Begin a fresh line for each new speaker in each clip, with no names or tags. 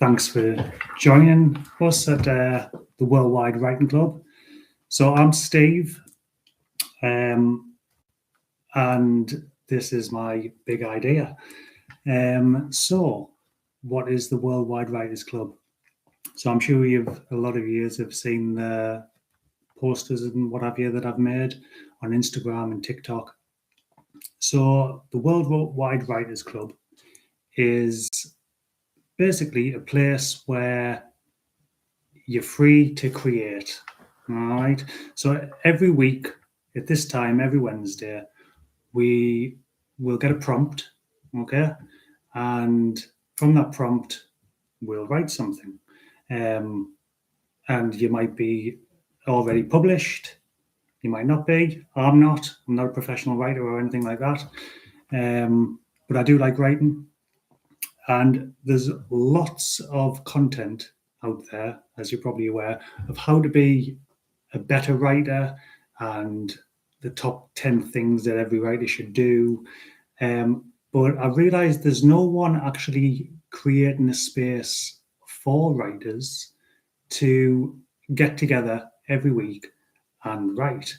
Thanks for joining us at the Worldwide Writing Club. So I'm Steve, and this is my big idea. So what is the Worldwide Writers Club? So I'm sure a lot of you have seen the posters and what have you that I've made on Instagram and TikTok. So the Worldwide Writers Club is basically a place where you're free to create. All right. So every week at this time, every Wednesday, we will get a prompt. Okay. And from that prompt, we'll write something. And you might be already published. You might not be. I'm not a professional writer or anything like that. But I do like writing. And there's lots of content out there, as you're probably aware, of how to be a better writer and the top 10 things that every writer should do. But I realized there's no one actually creating a space for writers to get together every week and write.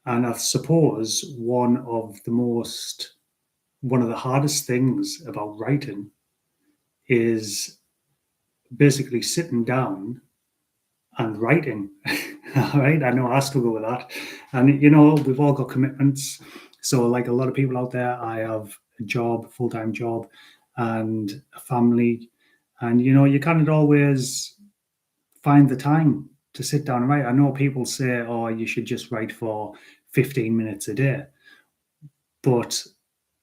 And I suppose one of the hardest things about writing is basically sitting down and writing. All right, I know I struggle with that. And, we've all got commitments. So like a lot of people out there, I have a job, full-time job, and a family. And, you can't always find the time to sit down and write. I know people say, oh, you should just write for 15 minutes a day. But,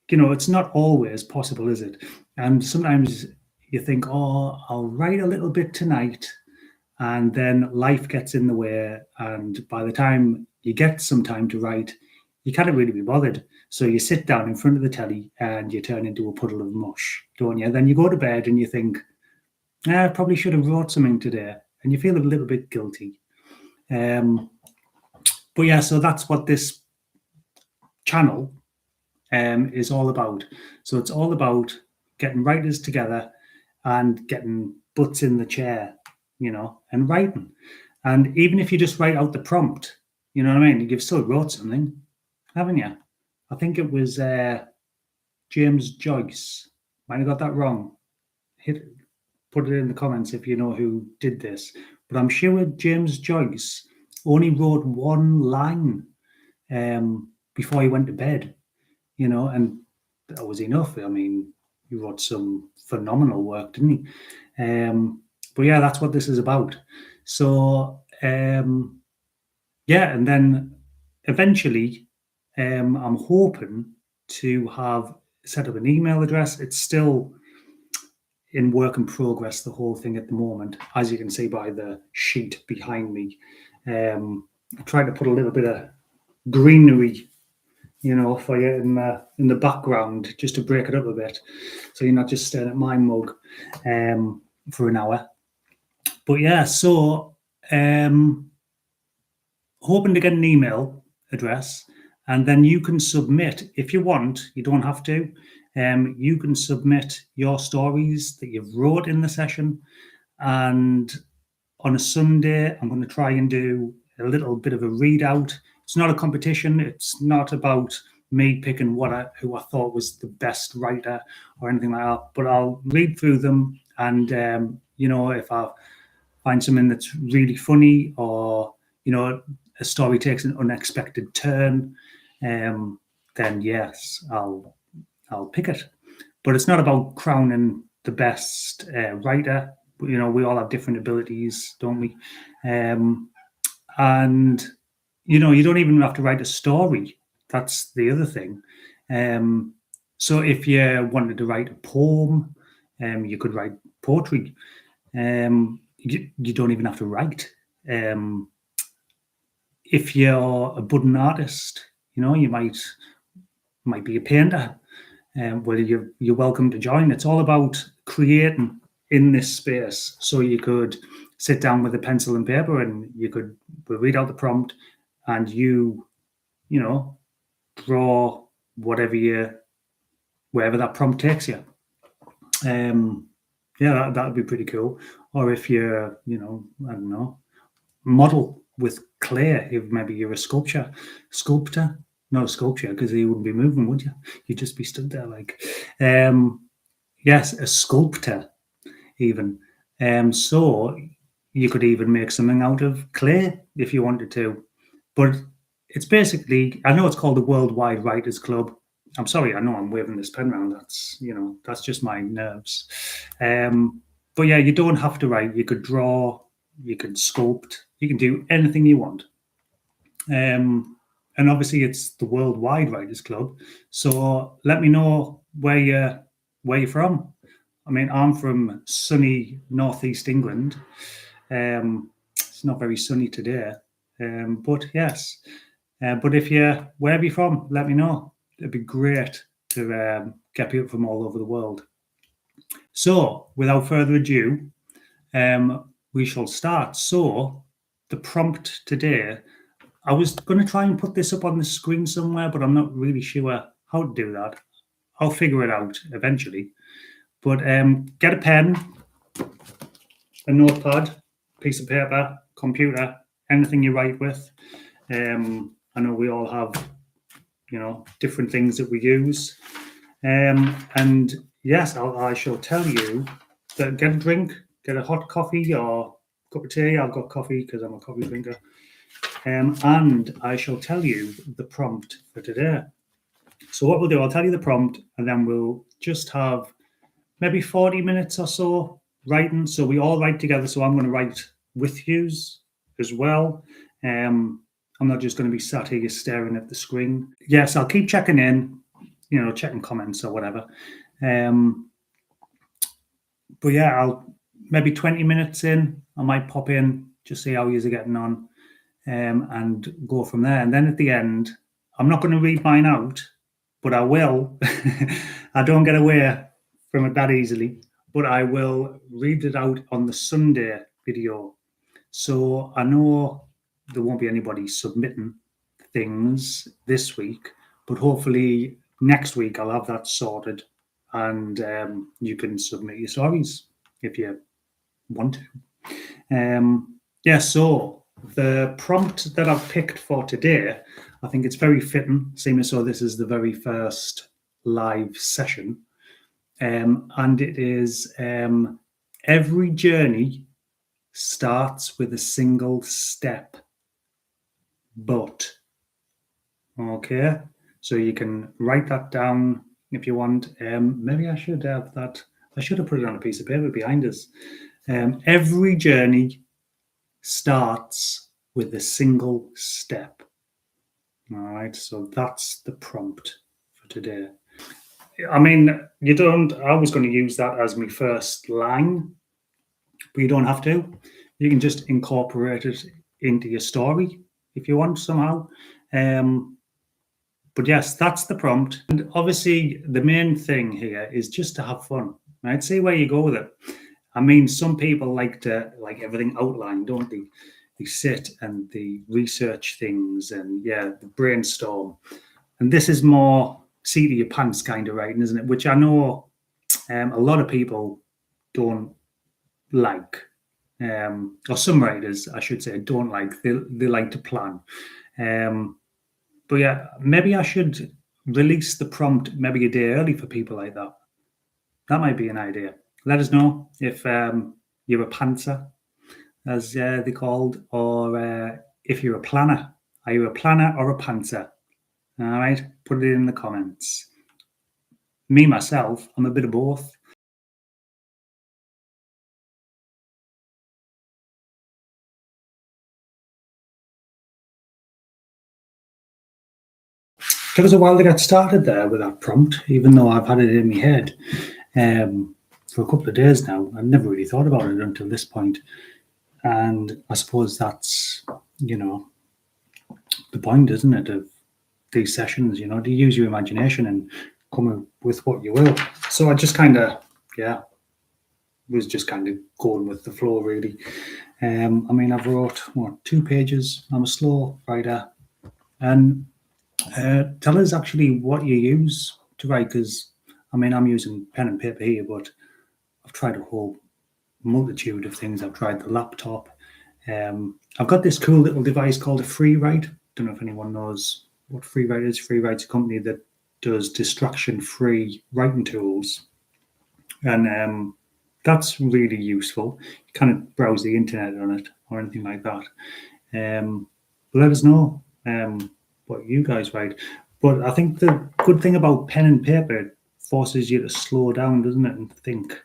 it's not always possible, is it? And sometimes you think, oh, I'll write a little bit tonight, and then life gets in the way. And by the time you get some time to write, you can't really be bothered. So you sit down in front of the telly and you turn into a puddle of mush, don't you? Then you go to bed and you think, I probably should have wrote something today. And you feel a little bit guilty. But yeah, so that's what this channel is all about. So it's all about getting writers together and getting butts in the chair, and writing. And even if you just write out the prompt, you know what I mean? You've still wrote something, haven't you? I think it was James Joyce. Might have got that wrong. Put it in the comments if you know who did this. But I'm sure James Joyce only wrote one line before he went to bed, and that was enough. I mean, he wrote some phenomenal work, didn't he? But yeah, that's what this is about. So and then eventually I'm hoping to have set up an email address. It's still in work in progress, the whole thing at the moment, as you can see by the sheet behind me. I tried to put a little bit of greenery, for you in the background, just to break it up a bit, so you're not just staring at my mug for an hour. But yeah, so hoping to get an email address, and then you can submit if you want. You don't have to. You can submit your stories that you've wrote in the session, and on a Sunday, I'm going to try and do a little bit of a readout. It's not a competition. It's not about me picking who I thought was the best writer or anything like that. But I'll read through them, and if I find something that's really funny, or a story takes an unexpected turn, then yes, I'll pick it. But it's not about crowning the best writer. We all have different abilities, don't we? And you don't even have to write a story. That's the other thing. So if you wanted to write a poem, you could write poetry. You don't even have to write. If you're a budding artist, you might be a painter. Well, you're welcome to join. It's all about creating in this space. So you could sit down with a pencil and paper, and we'll read out the prompt, and you draw wherever that prompt takes you. Yeah, that would be pretty cool. Or if you're, I don't know, model with clay, if maybe you're a sculptor, not a sculpture, because you wouldn't be moving, would you? You'd just be stood there like, yes, a sculptor even. So you could even make something out of clay if you wanted to. But it's basically, I know it's called the Worldwide Writers Club. I'm sorry, I know I'm waving this pen around. That's just my nerves. But yeah, you don't have to write. You could draw, you could sculpt, you can do anything you want. And obviously, it's the Worldwide Writers Club. So let me know where you're from. I mean, I'm from sunny northeast England. It's not very sunny today, but yes. But if you're wherever you're from, let me know. It'd be great to get people from all over the world. So, without further ado, we shall start. So, the prompt today, I was going to try and put this up on the screen somewhere, but I'm not really sure how to do that. I'll figure it out eventually. But get a pen, a notepad, piece of paper, computer, anything you write with. I know we all have, different things that we use. And yes, I shall tell you that get a drink, get a hot coffee or cup of tea. I've got coffee because I'm a coffee drinker. And I shall tell you the prompt for today. So what we'll do, I'll tell you the prompt, and then we'll just have maybe 40 minutes or so writing. So we all write together. So I'm going to write with yous as well. I'm not just going to be sat here staring at the screen. Yes, I'll keep checking in, checking comments or whatever. But yeah, I'll maybe 20 minutes in, I might pop in, just see how you're getting on, and go from there. And then at the end, I'm not going to read mine out, but I will. I don't get away from it that easily, but I will read it out on the Sunday video. So I know there won't be anybody submitting things this week, but hopefully next week I'll have that sorted, and you can submit your stories if you want to. So the prompt that I've picked for today, I think it's very fitting, seeing as though this is the very first live session. And it is every journey starts with a single step, but. Okay, so you can write that down if you want. Maybe I should have that. I should have put it on a piece of paper behind us. Every journey starts with a single step. All right, so that's the prompt for today. I mean, I was going to use that as my first line, but you don't have to. You can just incorporate it into your story if you want somehow. But yes, that's the prompt. And obviously, the main thing here is just to have fun, right? See where you go with it. I mean, some people like everything outlined, don't they? They sit and they research things and, the brainstorm. And this is more seat of your pants kind of writing, isn't it? Which I know a lot of people don't like. Or some writers, I should say, don't like. They like to plan. But yeah, maybe I should release the prompt maybe a day early for people like that. That might be an idea. Let us know if you're a pantser, as they're called, or if you're a planner. Are you a planner or a pantser? All right, put it in the comments. Me, myself, I'm a bit of both. Took us a while to get started there with that prompt, even though I've had it in my head for a couple of days now. I've never really thought about it until this point. And I suppose that's, the point, isn't it, of these sessions, to use your imagination and come up with what you will. So I just kind of, was just kind of going with the flow, really. I mean, I've wrote, 2 pages. I'm a slow writer. And tell us actually what you use to write, because, I mean, I'm using pen and paper here, but I've tried a whole multitude of things. I've tried the laptop. I've got this cool little device called a FreeWrite. Don't know if anyone knows what FreeWrite is. FreeWrite's a company that does distraction-free writing tools, and that's really useful. You kind of browse the internet on it or anything like that. But let us know what you guys write. But I think the good thing about pen and paper, it forces you to slow down, doesn't it, and think.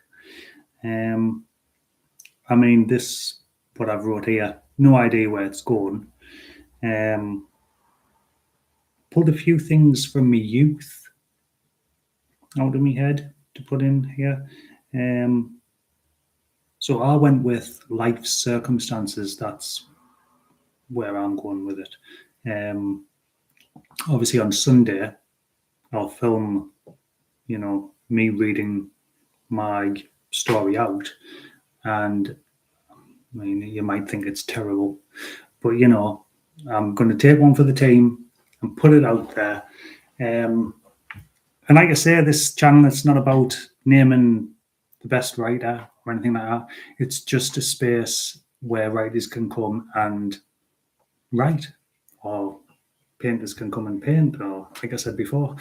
I mean, this, what I've wrote here, no idea where it's going. Pulled a few things from my youth out of my head to put in here. So I went with life circumstances. That's where I'm going with it. Obviously on Sunday, I'll film, me reading my story out. And I mean, you might think it's terrible, but I'm going to take one for the team and put it out there. And like I say, this channel, it's not about naming the best writer or anything like that. It's just a space where writers can come and write, or painters can come and paint, or like I said before.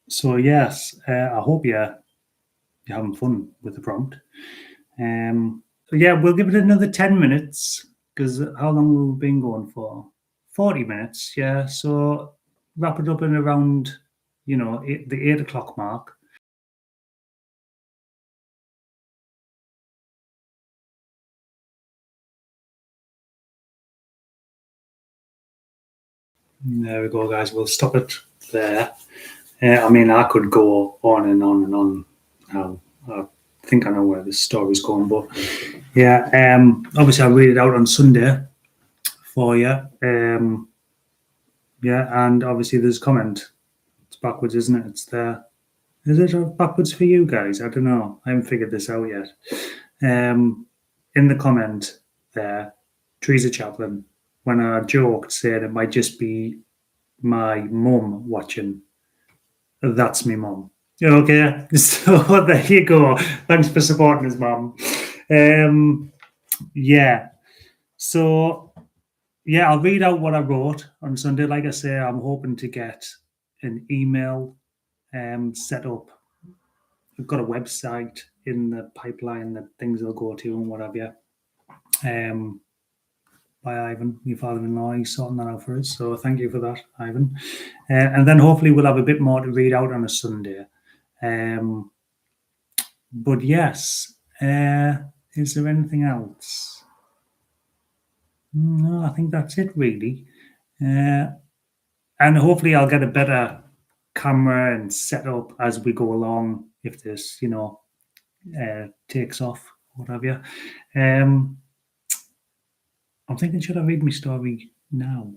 So yes, I hope you're having fun with the prompt. So yeah, we'll give it another 10 minutes, because how long have we been going for? 40 minutes, yeah. So wrap it up in around, the 8 o'clock mark. There we go, guys. We'll stop it there. I mean, I could go on and on and on. I think I know where this story's going, but yeah, obviously I'll read it out on Sunday for you. Yeah, and obviously there's comment. It's backwards, isn't it? It's there. Is it backwards for you guys? I don't know. I haven't figured this out yet. In the comment there, Teresa Chaplin, when I joked, said it might just be my mum watching. That's me mum. Okay, so there you go. Thanks for supporting us, mum. Yeah, so yeah, I'll read out what I wrote on Sunday. Like I say, I'm hoping to get an email set up. I've got a website in the pipeline that things will go to and whatever. By Ivan, my father-in-law, he's sorting that out for us. So thank you for that, Ivan. And then hopefully we'll have a bit more to read out on a Sunday. But yes, is there anything else? No, I think that's it really. And hopefully I'll get a better camera and setup as we go along, if this, takes off, whatever. I'm thinking, should I read my story now?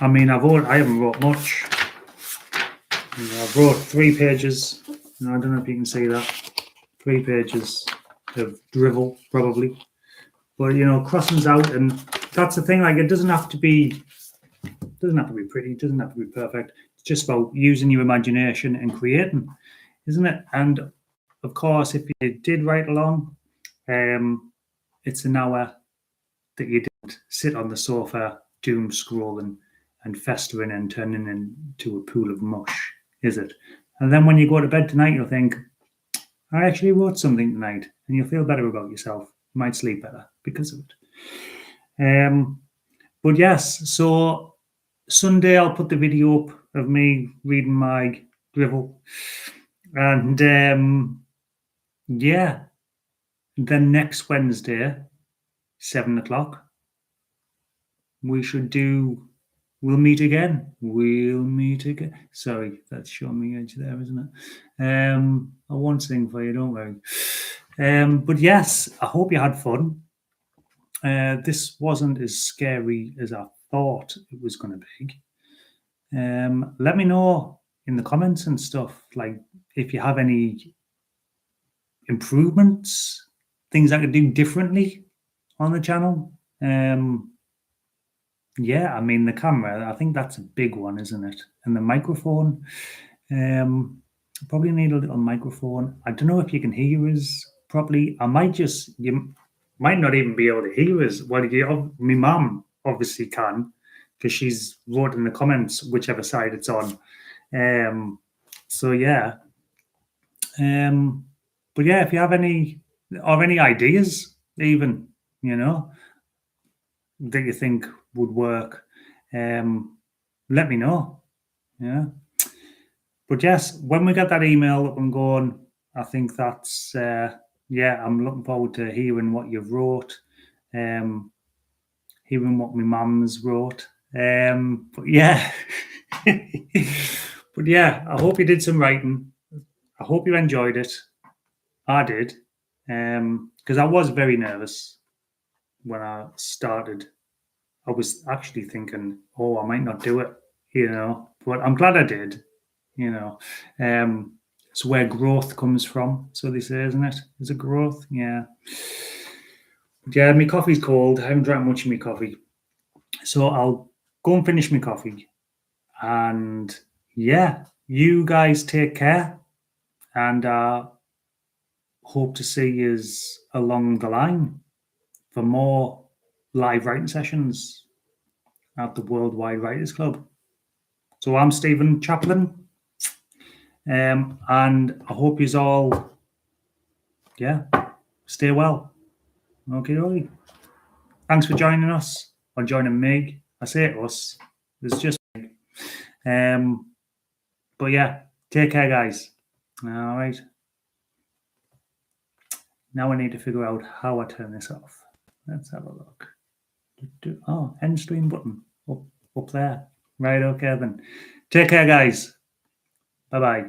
I mean, I haven't wrote much. I've wrote 3 pages. I don't know if you can see that. 3 pages of drivel, probably. But crossings out, and that's the thing. Like, it doesn't have to be pretty. It doesn't have to be perfect. It's just about using your imagination and creating, isn't it? And of course, if you did write along, it's an hour that you didn't sit on the sofa doom scrolling and festering and turning into a pool of mush, is it? And then when you go to bed tonight, you'll think, I actually wrote something tonight, and you'll feel better about yourself. You might sleep better because of it. But yes, so Sunday I'll put the video up of me reading my drivel. And yeah, then next Wednesday, 7 o'clock, we'll meet again. We'll meet again. Sorry, that's showing me edge there, isn't it? I won't sing for you, don't worry. But yes, I hope you had fun. This wasn't as scary as I thought it was going to be. Let me know in the comments and stuff, like if you have any improvements, things I could do differently on the channel. Yeah, I mean, the camera, I think that's a big one, isn't it? And the microphone. probably need a little microphone. I don't know if you can hear us properly. You might not even be able to hear us. Well, my mum obviously can, because she's wrote in the comments whichever side it's on. So yeah. But yeah, if you have any ideas, even, that you think would work, let me know. Yeah. But yes, when we get that email up and going, I think that's I'm looking forward to hearing what you've wrote, hearing what my mum's wrote. But yeah, but yeah, I hope you did some writing. I hope you enjoyed it. I did, because I was very nervous when I started. I was actually thinking, oh, I might not do it, but I'm glad I did. It's where growth comes from, so they say, isn't it? Is it growth? Yeah. Yeah, my coffee's cold. I haven't drank much of my coffee, so I'll go and finish my coffee. And yeah, you guys take care, and hope to see you along the line for more live writing sessions at the Worldwide Writers Club. So I'm Stephen Chaplin, and I hope you all, stay well. Okay. Thanks for joining us, or joining me. I say us. It's just me. But yeah, take care, guys. All right. Now I need to figure out how I turn this off. Let's have a look. Oh, end stream button up there. Right, okay then. Take care, guys. Bye-bye.